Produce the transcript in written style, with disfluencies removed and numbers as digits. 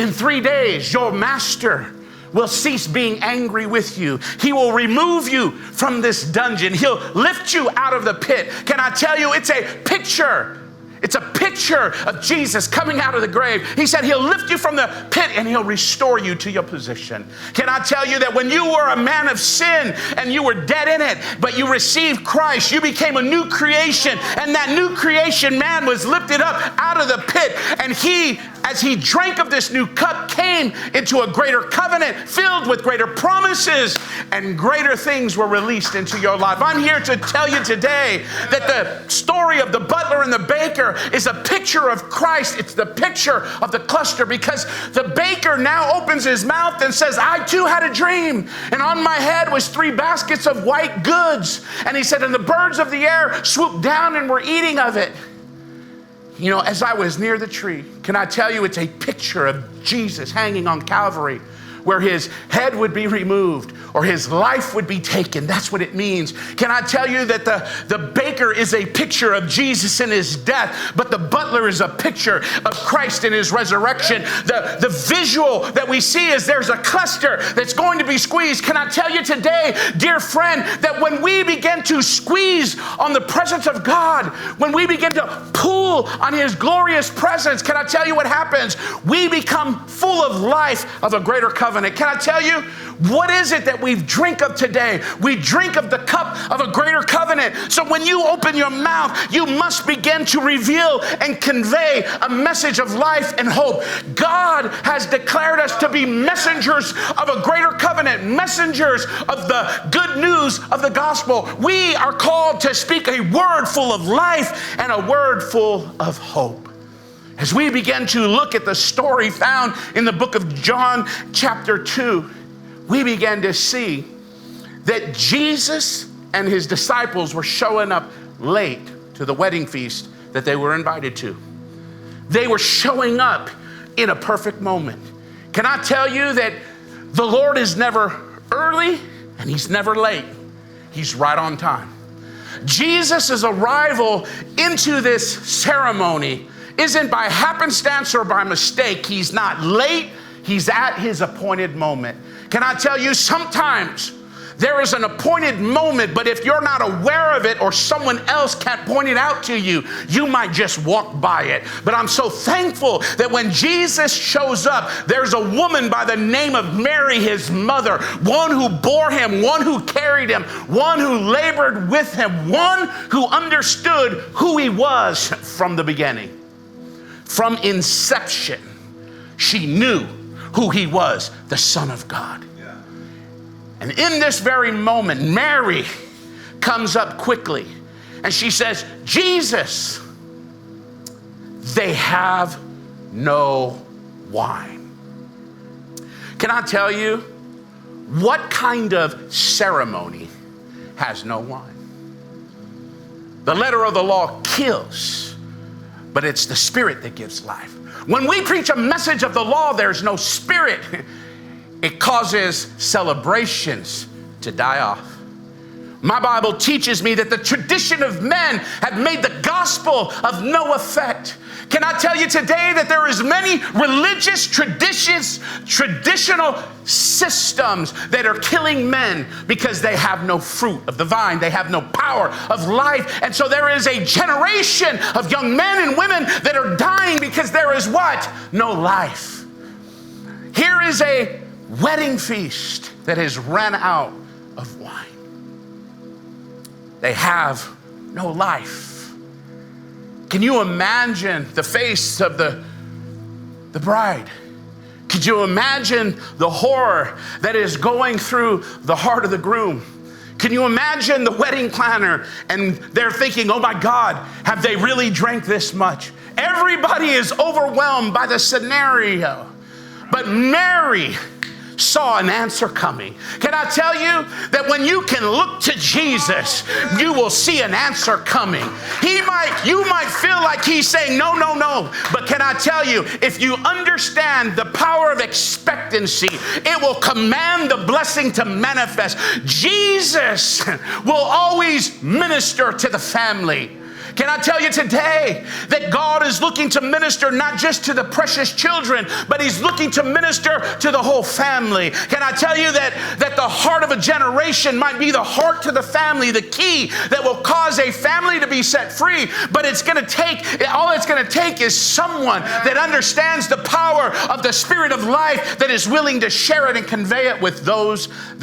In 3 days, your master will cease being angry with you. He will remove you from this dungeon. He'll lift you out of the pit. Can I tell you, it's a picture. It's a picture of Jesus coming out of the grave. He said he'll lift you from the pit and he'll restore you to your position. Can I tell you that when you were a man of sin and you were dead in it, but you received Christ, you became a new creation, and that new creation man was lifted up out of the pit, and he, as he drank of this new cup, came into a greater covenant filled with greater promises, and greater things were released into your life. I'm here to tell you today that the story of the butler and the baker is a picture of Christ. It's the picture of the cluster, because the baker now opens his mouth and says, I too had a dream, and on my head was 3 baskets of white goods. And he said, and the birds of the air swooped down and were eating of it. You know, as I was near the tree, can I tell you, it's a picture of Jesus hanging on Calvary, where his head would be removed or his life would be taken. That's what it means. Can I tell you that the baker is a picture of Jesus in his death, but the butler is a picture of Christ in his resurrection. The visual that we see is there's a cluster that's going to be squeezed. Can I tell you today, dear friend, that when we begin to squeeze on the presence of God, when we begin to pull on his glorious presence, can I tell you what happens? We become full of life of a greater covenant. Can I tell you, what is it that we drink of today? We drink of the cup of a greater covenant. So when you open your mouth, you must begin to reveal and convey a message of life and hope. God has declared us to be messengers of a greater covenant, messengers of the good news of the gospel. We are called to speak a word full of life and a word full of hope. As we begin to look at the story found in the book of John chapter 2, we began to see that Jesus and his disciples were showing up late to the wedding feast that they were invited to. They were showing up in a perfect moment. Can I tell you that the Lord is never early and he's never late. He's right on time. Jesus' arrival into this ceremony isn't by happenstance or by mistake. He's not late. He's at his appointed moment. Can I tell you, sometimes there is an appointed moment, but if you're not aware of it or someone else can't point it out to you, you might just walk by it. But I'm so thankful that when Jesus shows up, there's a woman by the name of Mary, his mother, one who bore him, one who carried him, one who labored with him, one who understood who he was from the beginning. From inception, she knew who he was, the Son of God. Yeah. And in this very moment, Mary comes up quickly and she says, Jesus, they have no wine. Can I tell you, what kind of ceremony has no wine? The letter of the law kills, but it's the Spirit that gives life. When we preach a message of the law, there's no Spirit. It causes celebrations to die off. My Bible teaches me that the tradition of men have made the gospel of no effect. Can I tell you today that there is many religious traditions, traditional systems that are killing men because they have no fruit of the vine. They have no power of life. And so there is a generation of young men and women that are dying because there is what? No life. Here is a wedding feast that has run out of wine. They have no life. Can you imagine the face of the bride? Could you imagine the horror that is going through the heart of the groom? Can you imagine the wedding planner and they're thinking, oh my God, have they really drank this much? Everybody is overwhelmed by the scenario. But Mary saw an answer coming. Can I tell you that when you can look to Jesus, you will see an answer coming. You might feel like he's saying, no, no, no. But can I tell you, if you understand the power of expectancy, it will command the blessing to manifest. Jesus will always minister to the family. Can I tell you today that God is looking to minister not just to the precious children, but he's looking to minister to the whole family. Can I tell you that the heart of a generation might be the heart to the family, the key that will cause a family to be set free, but all it's going to take is someone that understands the power of the Spirit of life, that is willing to share it and convey it with those that